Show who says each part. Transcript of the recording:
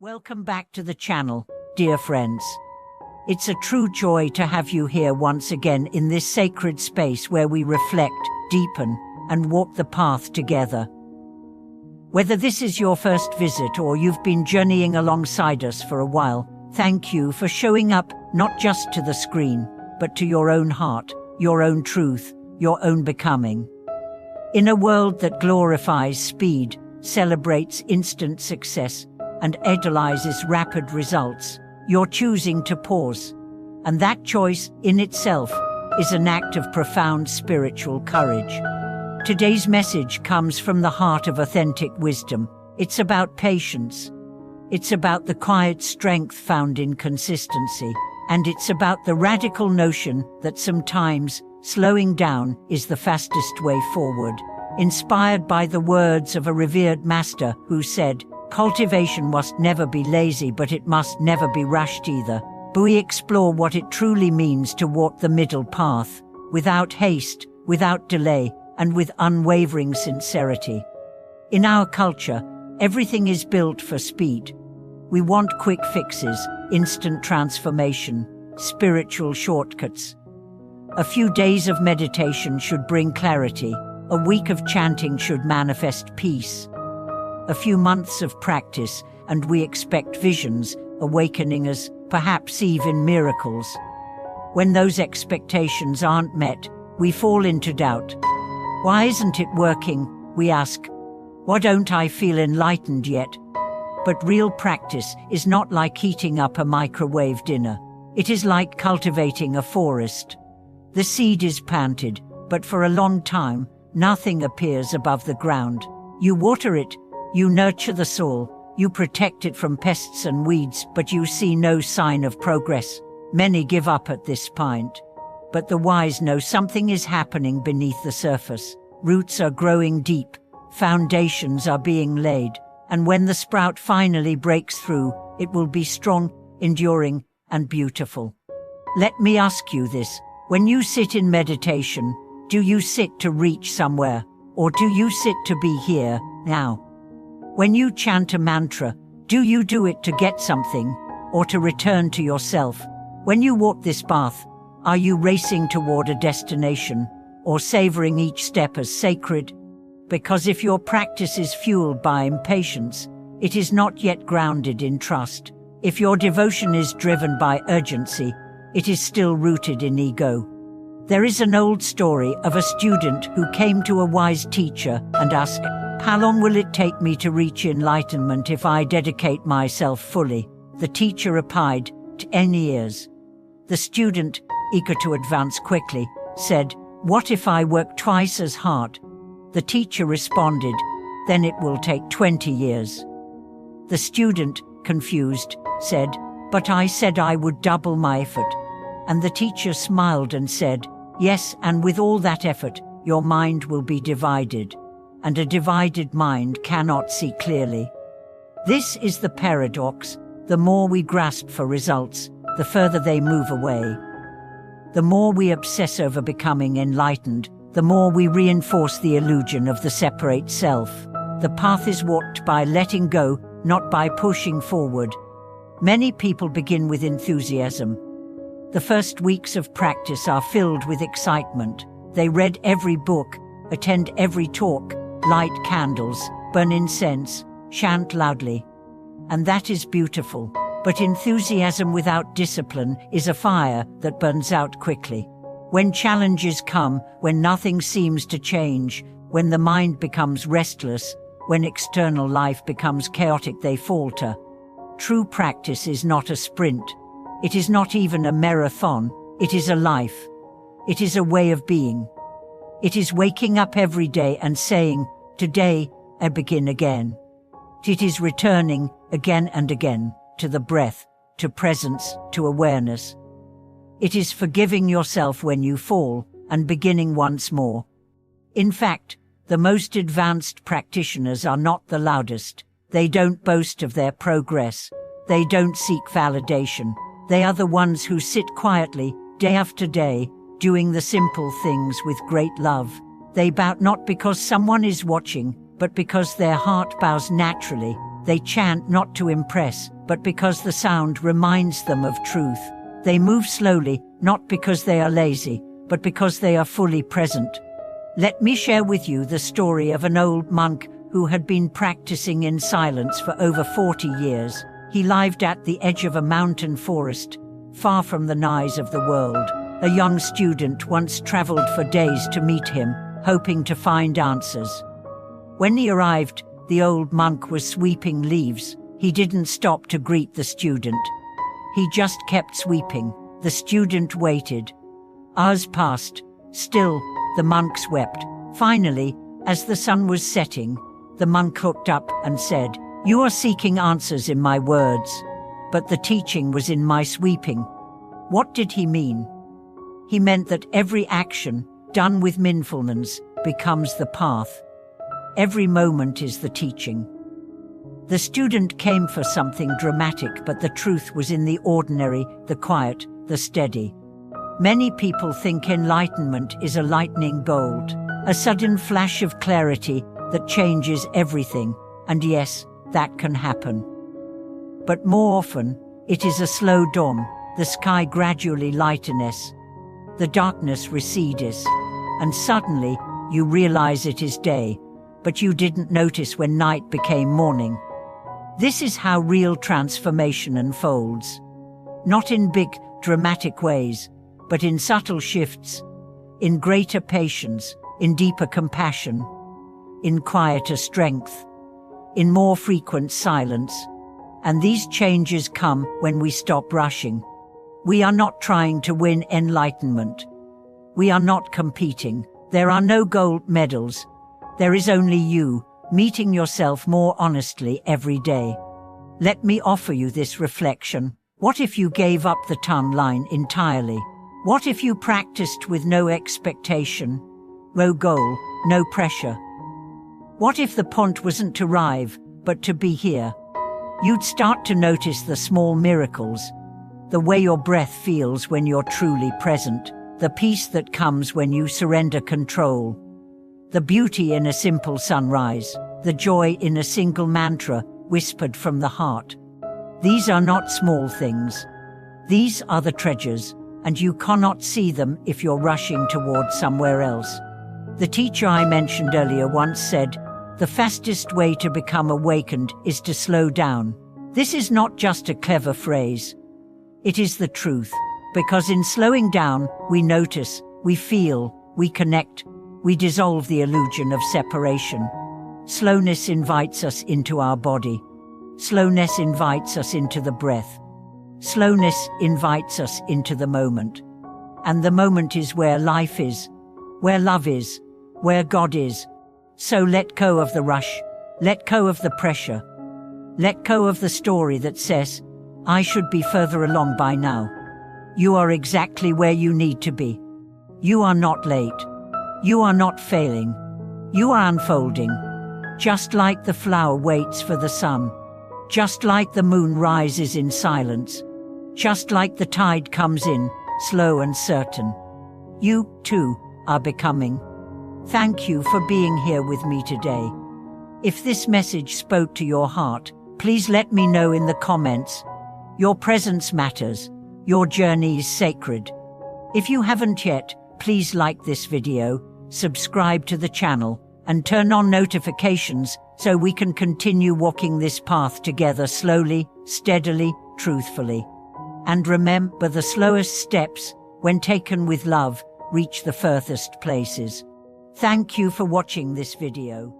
Speaker 1: Welcome back to the channel, dear friends. It's a true joy to have you here once again in this sacred space where we reflect, deepen, and walk the path together. Whether this is your first visit or you've been journeying alongside us for a while, thank you for showing up not just to the screen, but to your own heart, your own truth, your own becoming. In a world that glorifies speed, celebrates instant success, and idolizes rapid results, you're choosing to pause. And that choice, in itself, is an act of profound spiritual courage. Today's message comes from the heart of authentic wisdom. It's about patience. It's about the quiet strength found in consistency. And it's about the radical notion that sometimes slowing down is the fastest way forward. Inspired by the words of a revered master who said, "Cultivation must never be lazy, but it must never be rushed either." We explore what it truly means to walk the middle path, without haste, without delay, and with unwavering sincerity. In our culture, everything is built for speed. We want quick fixes, instant transformation, spiritual shortcuts. A few days of meditation should bring clarity. A week of chanting should manifest peace. A few months of practice, and we expect visions, awakenings, perhaps even miracles. When those expectations aren't met, we fall into doubt. Why isn't it working? We ask. Why don't I feel enlightened yet? But real practice is not like heating up a microwave dinner. It is like cultivating a forest. The seed is planted, but for a long time, nothing appears above the ground. You water it, you nurture the soil, you protect it from pests and weeds, but you see no sign of progress. Many give up at this point. But the wise know something is happening beneath the surface. Roots are growing deep, foundations are being laid, and when the sprout finally breaks through, it will be strong, enduring, and beautiful. Let me ask you this. When you sit in meditation, do you sit to reach somewhere, or do you sit to be here, now? When you chant a mantra, do you do it to get something, or to return to yourself? When you walk this path, are you racing toward a destination, or savoring each step as sacred? Because if your practice is fueled by impatience, it is not yet grounded in trust. If your devotion is driven by urgency, it is still rooted in ego. There is an old story of a student who came to a wise teacher and asked, "How long will it take me to reach enlightenment if I dedicate myself fully?" The teacher replied, 10 years. The student, eager to advance quickly, said, "What if I work twice as hard?" The teacher responded, "Then it will take 20 years. The student, confused, said, "But I said I would double my effort." And the teacher smiled and said, "Yes, and with all that effort, your mind will be divided. And a divided mind cannot see clearly." This is the paradox. The more we grasp for results, the further they move away. The more we obsess over becoming enlightened, the more we reinforce the illusion of the separate self. The path is walked by letting go, not by pushing forward. Many people begin with enthusiasm. The first weeks of practice are filled with excitement. They read every book, attend every talk, light candles, burn incense, chant loudly. And that is beautiful. But enthusiasm without discipline is a fire that burns out quickly. When challenges come, when nothing seems to change, when the mind becomes restless, when external life becomes chaotic, they falter. True practice is not a sprint. It is not even a marathon. It is a life. It is a way of being. It is waking up every day and saying, "Today, I begin again." It is returning again and again to the breath, to presence, to awareness. It is forgiving yourself when you fall and beginning once more. In fact, the most advanced practitioners are not the loudest. They don't boast of their progress. They don't seek validation. They are the ones who sit quietly, day after day, doing the simple things with great love. They bow not because someone is watching, but because their heart bows naturally, They chant not to impress, but because the sound reminds them of truth. They move slowly, not because they are lazy, but because they are fully present. Let me share with you the story of an old monk who had been practicing in silence for over 40 years. He lived at the edge of a mountain forest, far from the noise of the world. A young student once traveled for days to meet him, hoping to find answers. When he arrived, the old monk was sweeping leaves. He didn't stop to greet the student. He just kept sweeping. The student waited. Hours passed. Still, the monk wept. Finally, as the sun was setting, the monk looked up and said, "You are seeking answers in my words, but the teaching was in my sweeping." What did he mean? He meant that every action, done with mindfulness, becomes the path. Every moment is the teaching. The student came for something dramatic, but the truth was in the ordinary, the quiet, the steady. Many people think enlightenment is a lightning bolt, a sudden flash of clarity that changes everything, and yes, that can happen. But more often, it is a slow dawn. The sky gradually lightens, the darkness recedes, and suddenly you realize it is day, but you didn't notice when night became morning. This is how real transformation unfolds. Not in big, dramatic ways, but in subtle shifts, in greater patience, in deeper compassion, in quieter strength, in more frequent silence. And these changes come when we stop rushing. We are not trying to win enlightenment. We are not competing. There are no gold medals. There is only you, meeting yourself more honestly every day. Let me offer you this reflection. What if you gave up the ton line entirely? What if you practiced with no expectation, no goal, no pressure? What if the point wasn't to arrive, but to be here? You'd start to notice the small miracles, the way your breath feels when you're truly present, the peace that comes when you surrender control, the beauty in a simple sunrise, the joy in a single mantra whispered from the heart. These are not small things. These are the treasures, and you cannot see them if you're rushing towards somewhere else. The teacher I mentioned earlier once said, "The fastest way to become awakened is to slow down." This is not just a clever phrase. It is the truth, because in slowing down, we notice, we feel, we connect, we dissolve the illusion of separation. Slowness invites us into our body. Slowness invites us into the breath. Slowness invites us into the moment. And the moment is where life is, where love is, where God is. So let go of the rush, let go of the pressure, let go of the story that says, "I should be further along by now." You are exactly where you need to be. You are not late. You are not failing. You are unfolding. Just like the flower waits for the sun. Just like the moon rises in silence. Just like the tide comes in, slow and certain. You, too, are becoming. Thank you for being here with me today. If this message spoke to your heart, please let me know in the comments. Your presence matters. Your journey is sacred. If you haven't yet, please like this video, subscribe to the channel, and turn on notifications so we can continue walking this path together slowly, steadily, truthfully. And remember, the slowest steps, when taken with love, reach the furthest places. Thank you for watching this video.